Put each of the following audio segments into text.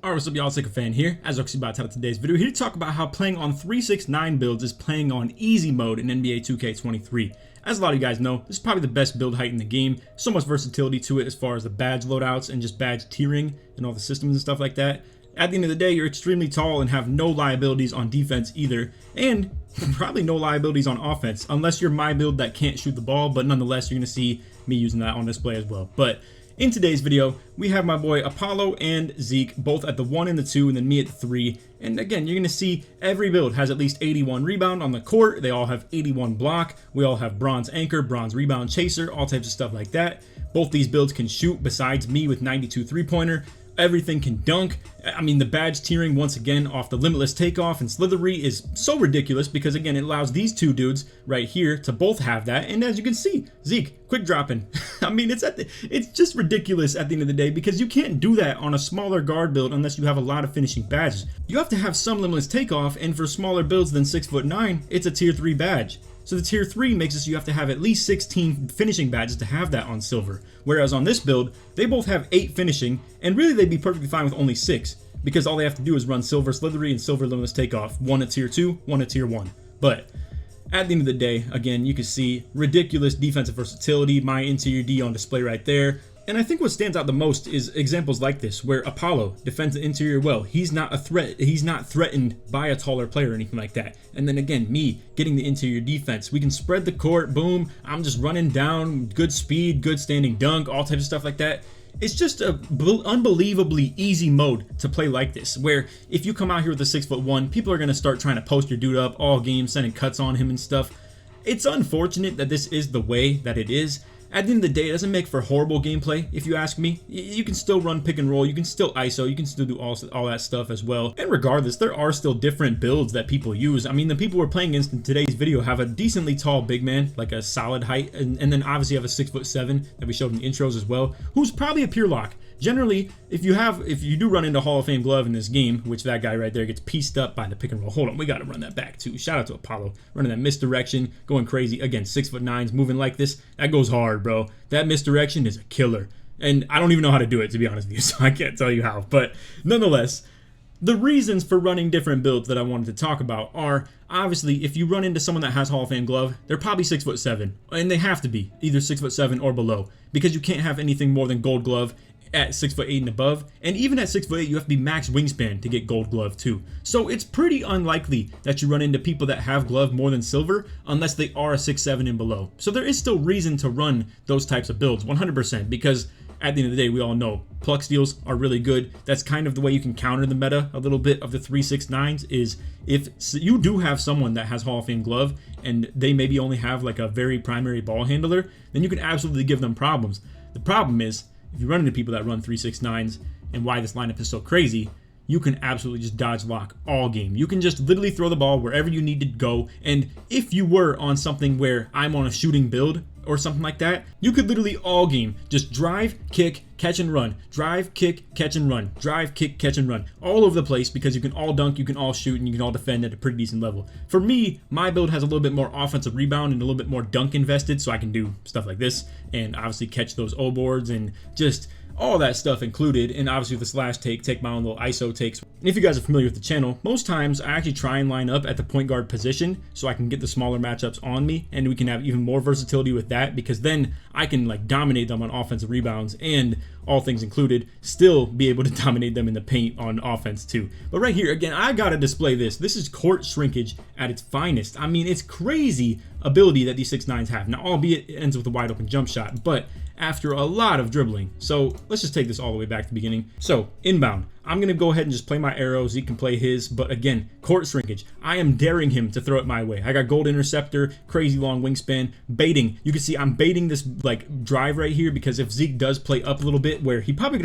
Alright, what's up y'all, LakerFan here. As actually about to title today's video, here to talk about how playing on 369 builds is playing on easy mode in NBA 2K23. As a lot of you guys know, this is probably the best build height in the game. So much versatility to it as far as the badge loadouts and just badge tiering and all the systems and stuff like that. At the end of the day, you're extremely tall and have no liabilities on defense either, and probably no liabilities on offense, unless you're my build that can't shoot the ball, but nonetheless, you're going to see me using that on display as well. But in today's video, we have my boy Apollo and Zeke both at the 1 and the 2, and then me at the 3. And again, you're going to see every build has at least 81 rebound on the court. They all have 81 block. We all have bronze anchor, bronze rebound chaser, all types of stuff like that. Both these builds can shoot besides me with 92 three-pointer. Everything can dunk. I mean, the badge tiering once again off the limitless takeoff and slithery is so ridiculous because again, it allows these two dudes right here to both have that. And as you can see, Zeke quick dropping. I mean, it's just ridiculous at the end of the day because you can't do that on a smaller guard build unless you have a lot of finishing badges. You have to have some limitless takeoff, and for smaller builds than 6'9", it's a tier 3 badge. So the tier 3 makes it so you have to have at least 16 finishing badges to have that on silver. Whereas on this build, they both have 8 finishing, and really they'd be perfectly fine with only 6. Because all they have to do is run silver slithery and silver limitless takeoff. One at tier 2, one at tier 1. But at the end of the day, again, you can see ridiculous defensive versatility, my interior D on display right there. And I think what stands out the most is examples like this, where Apollo defends the interior well. He's not a threat. He's not threatened by a taller player or anything like that. And then again, me getting the interior defense. We can spread the court, boom. I'm just running down, good speed, good standing dunk, all types of stuff like that. It's just a unbelievably easy mode to play like this, where if you come out here with a 6'1", people are going to start trying to post your dude up all game, sending cuts on him and stuff. It's unfortunate that this is the way that it is. At the end of the day, it doesn't make for horrible gameplay, if you ask me. You can still run pick and roll, you can still ISO, you can still do all that stuff as well. And regardless, there are still different builds that people use. I mean, the people we're playing against in today's video have a decently tall big man, like a solid height, and then obviously have a 6'7" that we showed in the intros as well, who's probably a pure lock. Generally, if you do run into Hall of Fame glove in this game, which that guy right there gets pieced up by the pick and roll. Hold on, we got to run that back too. Shout out to Apollo, running that misdirection, going crazy. Again, 6'9", moving like this. That goes hard, bro. That misdirection is a killer. And I don't even know how to do it, to be honest with you, so I can't tell you how. But nonetheless, the reasons for running different builds that I wanted to talk about are, obviously, if you run into someone that has Hall of Fame glove, they're probably 6'7", and they have to be either 6'7" or below, because you can't have anything more than gold glove at 6'8" and above, and even at 6'8", you have to be max wingspan to get gold glove too. So it's pretty unlikely that you run into people that have glove more than silver unless they are a 6'7" and below. So there is still reason to run those types of builds 100%, because at the end of the day, we all know pluck steals are really good. That's kind of the way you can counter the meta a little bit of the 369s, is if you do have someone that has Hall of Fame glove and they maybe only have like a very primary ball handler, then you can absolutely give them problems. The problem is, if you run into people that run 369s, and why this lineup is so crazy, you can absolutely just dodge lock all game. You can just literally throw the ball wherever you need to go. And if you were on something where I'm on a shooting build or something like that, you could literally all game just drive, kick, catch and run, drive, kick, catch and run, drive, kick, catch and run, all over the place, because you can all dunk, you can all shoot, and you can all defend at a pretty decent level. For me, my build has a little bit more offensive rebound and a little bit more dunk invested, so I can do stuff like this and obviously catch those O boards and just all that stuff included, and obviously with the slash take my own little ISO takes. And if you guys are familiar with the channel, most times I actually try and line up at the point guard position so I can get the smaller matchups on me, and we can have even more versatility with that, because then I can like dominate them on offensive rebounds and, all things included, still be able to dominate them in the paint on offense too. But right here, again, I gotta display this. This is court shrinkage at its finest. I mean, it's crazy ability that these 6'9s have. Now, albeit it ends with a wide open jump shot, but after a lot of dribbling. So let's just take this all the way back to the beginning. So inbound, I'm gonna go ahead and just play my arrows. He can play his, but again, court shrinkage. I am daring him to throw it my way. I got gold interceptor, crazy long wingspan, baiting. You can see I'm baiting this like drive right here, because if Zeke does play up a little bit, where he probably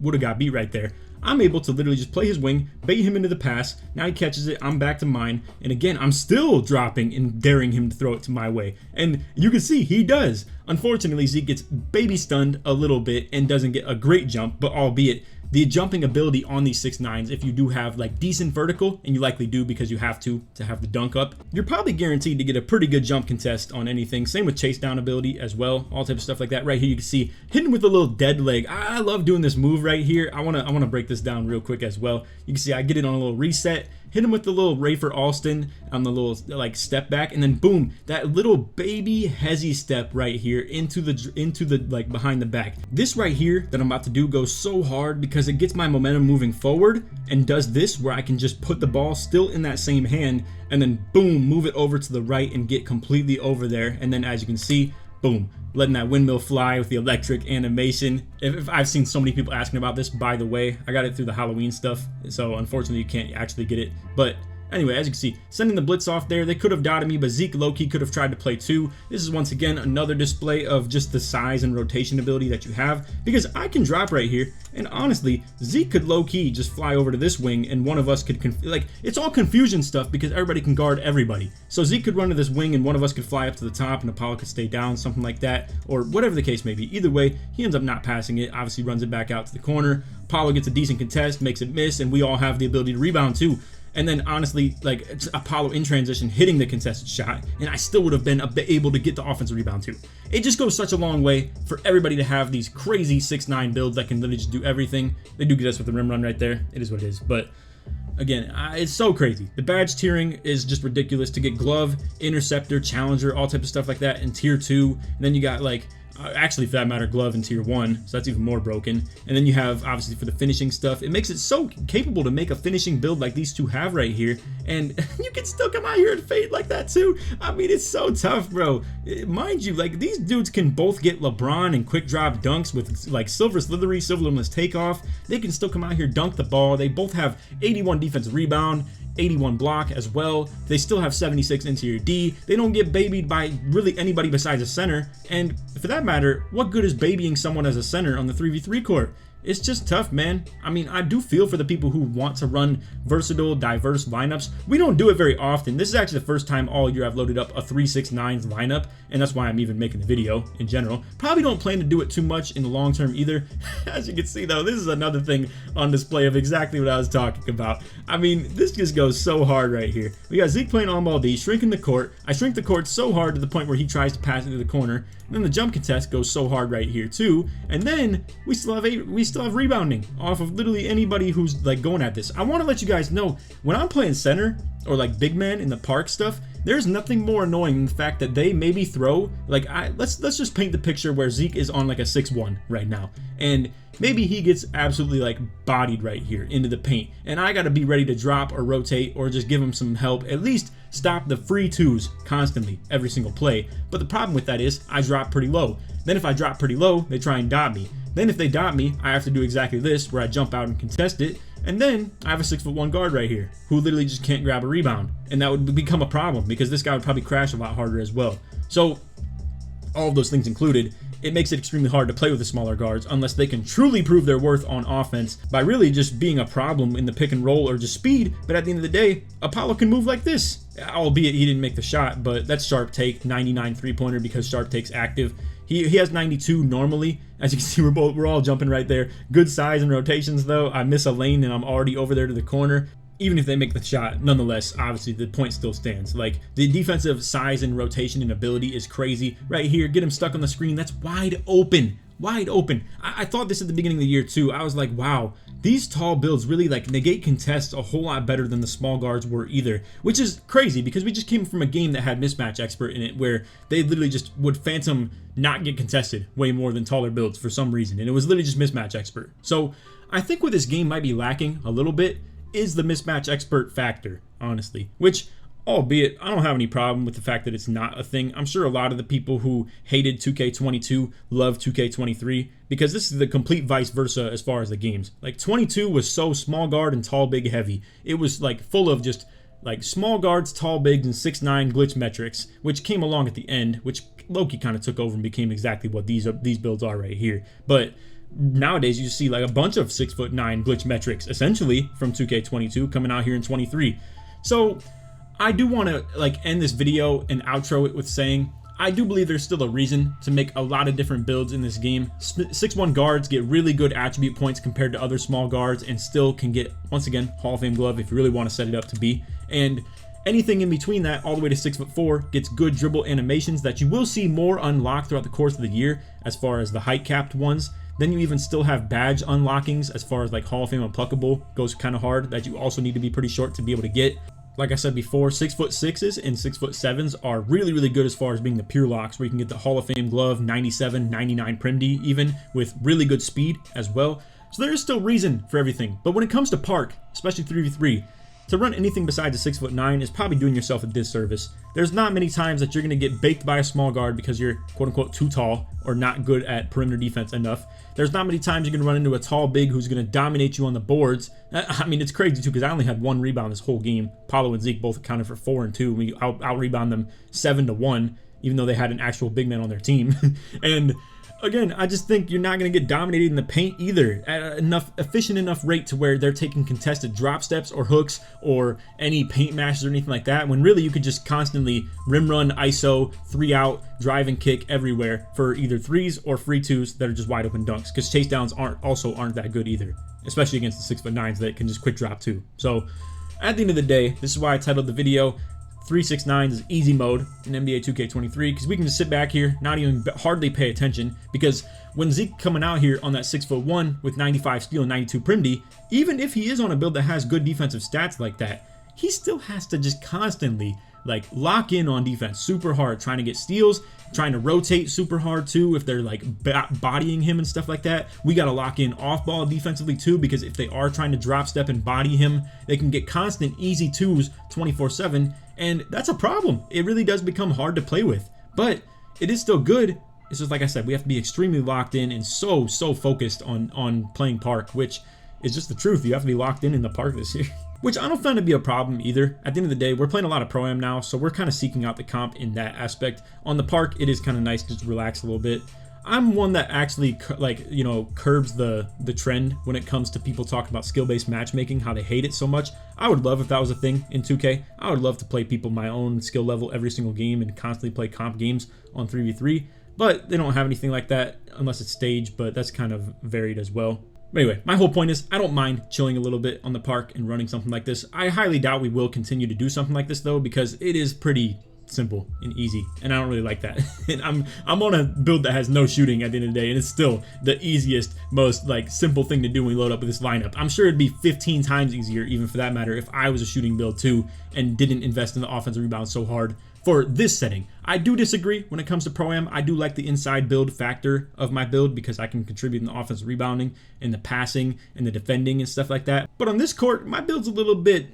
would have got beat right there, I'm able to literally just play his wing, bait him into the pass. Now he catches it, I'm back to mine, and again, I'm still dropping and daring him to throw it to my way. And you can see he does. Unfortunately, Zeke gets baby stunned a little bit and doesn't get a great jump, but albeit the jumping ability on these 6'9s, if you do have like decent vertical, and you likely do because you have to have the dunk up, you're probably guaranteed to get a pretty good jump contest on anything. Same with chase down ability as well, all type of stuff like that. Right here you can see hitting with a little dead leg. I love doing this move right here. I wanna break this down real quick as well. You can see I get it on a little reset, hit him with the little Rafer Alston on the little like step back, and then boom, that little baby hezzy step right here into the like behind the back. This right here that I'm about to do goes so hard because it gets my momentum moving forward and does this where I can just put the ball still in that same hand and then boom, move it over to the right and get completely over there. And then as you can see, boom, letting that windmill fly with the electric animation. If I've seen so many people asking about this, by the way, I got it through the Halloween stuff, so unfortunately you can't actually get it. But anyway, as you can see, sending the blitz off there, they could have dotted me, but Zeke low-key could have tried to play too. This is once again another display of just the size and rotation ability that you have, because I can drop right here, and honestly, Zeke could low-key just fly over to this wing, and one of us could, like, it's all confusion stuff because everybody can guard everybody. So Zeke could run to this wing, and one of us could fly up to the top, and Apollo could stay down, something like that, or whatever the case may be. Either way, he ends up not passing it, obviously runs it back out to the corner. Apollo gets a decent contest, makes it miss, and we all have the ability to rebound too. And then honestly, like, it's Apollo in transition hitting the contested shot, and I still would have been able to get the offensive rebound too. It just goes such a long way for everybody to have these crazy 6'9 builds that can literally just do everything. They do get us with the rim run right there. It is what it is. But again, it's so crazy. The badge tiering is just ridiculous. To get glove, interceptor, challenger, all types of stuff like that in tier 2. And then you got like actually, for that matter, glove in tier 1, so that's even more broken. And then you have, obviously, for the finishing stuff, it makes it so capable to make a finishing build like these two have right here, and you can still come out here and fade like that too. I mean, it's so tough, bro. Mind you, like, these dudes can both get LeBron and quick drop dunks with like silver slithery, silverless takeoff. They can still come out here, dunk the ball. They both have 81 defensive rebound, 81 block as well. They still have 76 interior D. They don't get babied by really anybody besides a center. And for that matter, what good is babying someone as a center on the 3v3 court? It's just tough, man. I mean, I do feel for the people who want to run versatile, diverse lineups. We don't do it very often. This is actually the first time all year I've loaded up a 3-6-9 lineup, and that's why I'm even making the video in general. Probably don't plan to do it too much in the long term either. As you can see though, this is another thing on display of exactly what I was talking about. I mean, this just goes so hard right here. We got Zeke playing on ball D, shrinking the court. I shrink the court so hard to the point where he tries to pass it to the corner. And then the jump contest goes so hard right here too. And then we still have rebounding off of literally anybody who's like going at this. I want to let you guys know, when I'm playing center or like big man in the park stuff, there's nothing more annoying than the fact that they maybe throw like let's just paint the picture where Zeke is on like a 6'1 right now, and maybe he gets absolutely like bodied right here into the paint, and I got to be ready to drop or rotate or just give him some help, at least stop the free twos constantly every single play. But the problem with that is I drop pretty low. Then if I drop pretty low, they try and dot me. Then if they dot me, I have to do exactly this, where I jump out and contest it. And then I have a 6'1" guard right here who literally just can't grab a rebound. And that would become a problem because this guy would probably crash a lot harder as well. So all of those things included, it makes it extremely hard to play with the smaller guards unless they can truly prove their worth on offense by really just being a problem in the pick and roll or just speed. But at the end of the day, Apollo can move like this, albeit he didn't make the shot, but that's Sharp Take, 99 3-pointer because Sharp Take's active. He has 92 normally. As you can see, we're all jumping right there. Good size and rotations though. I miss a lane and I'm already over there to the corner. Even if they make the shot, nonetheless, obviously the point still stands. Like, the defensive size and rotation and ability is crazy. Right here, get him stuck on the screen. That's wide open. Wide open. I thought this at the beginning of the year too. I was like, wow, these tall builds really like negate contests a whole lot better than the small guards were either, which is crazy because we just came from a game that had mismatch expert in it where they literally just would phantom not get contested way more than taller builds for some reason, and it was literally just mismatch expert. So I think what this game might be lacking a little bit is the mismatch expert factor, honestly, which, albeit I don't have any problem with the fact that it's not a thing. I'm sure a lot of the people who hated 2K22 love 2K23 because this is the complete vice versa as far as the games. Like, 22 was so small guard and tall big heavy. It was like full of just like small guards, tall bigs, and 6'9 glitch metrics, which came along at the end, which Loki kind of took over and became exactly what these builds are right here. But nowadays you see like a bunch of 6'9 glitch metrics essentially from 2K22 coming out here in 23. So I do want to like end this video and outro it with saying I do believe there's still a reason to make a lot of different builds in this game. 6'1 guards get really good attribute points compared to other small guards and still can get, once again, Hall of Fame glove if you really want to set it up to be. And anything in between that, all the way to 6'4", gets good dribble animations that you will see more unlocked throughout the course of the year as far as the height capped ones. Then you even still have badge unlockings as far as like Hall of Fame Unpluckable goes kind of hard that you also need to be pretty short to be able to get. Like I said before, 6'6" and 6'7" are really, really good as far as being the pure locks, where you can get the Hall of Fame glove, 97, 99 Prim D even, with really good speed as well. So there is still reason for everything. But when it comes to park, especially 3v3, to run anything besides a 6'9" is probably doing yourself a disservice. There's not many times that you're going to get baked by a small guard because you're quote-unquote too tall or not good at perimeter defense enough. There's not many times you're going to run into a tall big who's going to dominate you on the boards. I mean, it's crazy too because I only had 1 rebound this whole game. Paulo and Zeke both accounted for 4 and 2. We out-rebound them 7-1, even though they had an actual big man on their team. And again, I just think you're not going to get dominated in the paint either at enough efficient enough rate to where they're taking contested drop steps or hooks or any paint mashes or anything like that, when really you could just constantly rim run, ISO, 3 out, drive and kick everywhere for either 3s or free 2s that are just wide open dunks, because chase downs aren't that good either, especially against the 6'9" that can just quick drop too. So at the end of the day, this is why I titled the video 369 is easy mode in NBA 2K23, because we can just sit back here, not even hardly pay attention, because when Zeke coming out here on that 6'1" with 95 steal and 92 Prim D, even if he is on a build that has good defensive stats like that, he still has to just constantly like lock in on defense super hard, trying to get steals, trying to rotate super hard too if they're like bodying him and stuff like that. We got to lock in off ball defensively too, because if they are trying to drop step and body him, they can get constant easy 2s 24/7, and that's a problem. It really does become hard to play with, but it is still good. It's just like I said, we have to be extremely locked in and so focused on playing park, which is just the truth. You have to be locked in the park this year. Which I don't find to be a problem either. At the end of the day, we're playing a lot of Pro-Am now, so we're kind of seeking out the comp in that aspect. On the park, it is kind of nice just to relax a little bit. I'm one that actually, like, you know, curbs the trend when it comes to people talking about skill-based matchmaking, how they hate it so much. I would love if that was a thing in 2K. I would love to play people my own skill level every single game and constantly play comp games on 3v3, but they don't have anything like that unless it's staged, but that's kind of varied as well. But anyway, my whole point is I don't mind chilling a little bit on the park and running something like this. I highly doubt we will continue to do something like this though, because it is pretty simple and easy, and I don't really like that. And I'm on a build that has no shooting at the end of the day, and it's still the easiest, most like simple thing to do when we load up with this lineup. I'm sure it'd be 15 times easier, even for that matter, if I was a shooting build too and didn't invest in the offensive rebound so hard for this setting. I do disagree when it comes to Pro-Am. I do like the inside build factor of my build because I can contribute in the offensive rebounding and the passing and the defending and stuff like that. But on this court, my build's a little bit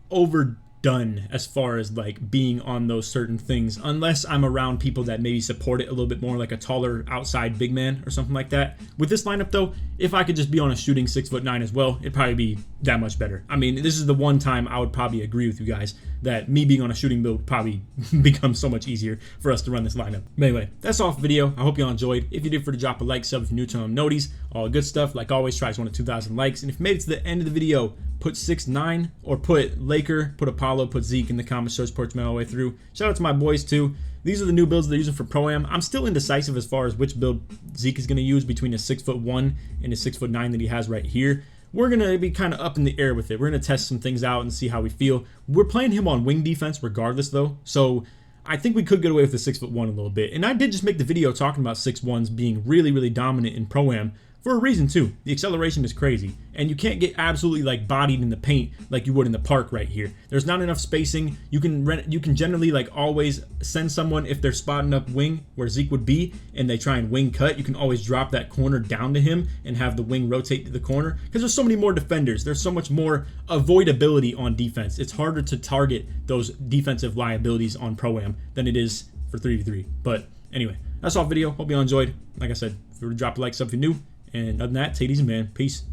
overdone as far as like being on those certain things, unless I'm around people that maybe support it a little bit more, like a taller outside big man or something like that. With this lineup though, if I could just be on a shooting 6'9" as well, it'd probably be that much better. I mean, this is the one time I would probably agree with you guys that me being on a shooting build would probably become so much easier for us to run this lineup. But anyway, that's all for the video. I hope you all enjoyed. If you did, for to drop a like, sub if you're new to noties, all good stuff. Like always, tries 1 to 2,000 likes. And if you made it to the end of the video, put 6'9" or put Laker, put Apollo, put Zeke in the comments, show support me all the way through. Shout out to my boys too. These are the new builds they're using for Pro-Am. I'm still indecisive as far as which build Zeke is going to use between a 6'1" and a 6'9" that he has right here. We're going to be kind of up in the air with it. We're going to test some things out and see how we feel. We're playing him on wing defense regardless though, so I think we could get away with the 6'1" a little bit. And I did just make the video talking about 6'1s being really dominant in Pro-Am for a reason too. The acceleration is crazy, and you can't get absolutely like bodied in the paint like you would in the park right here. There's not enough spacing. You can generally like always send someone, if they're spotting up wing where Zeke would be and they try and wing cut, you can always drop that corner down to him and have the wing rotate to the corner, because there's so many more defenders. There's so much more avoidability on defense. It's harder to target those defensive liabilities on Pro-Am than it is for 3v3. But anyway, that's all video. Hope you all enjoyed. Like I said, if you were to drop a like, sub if you're new. And other than that, take it easy, man. Peace.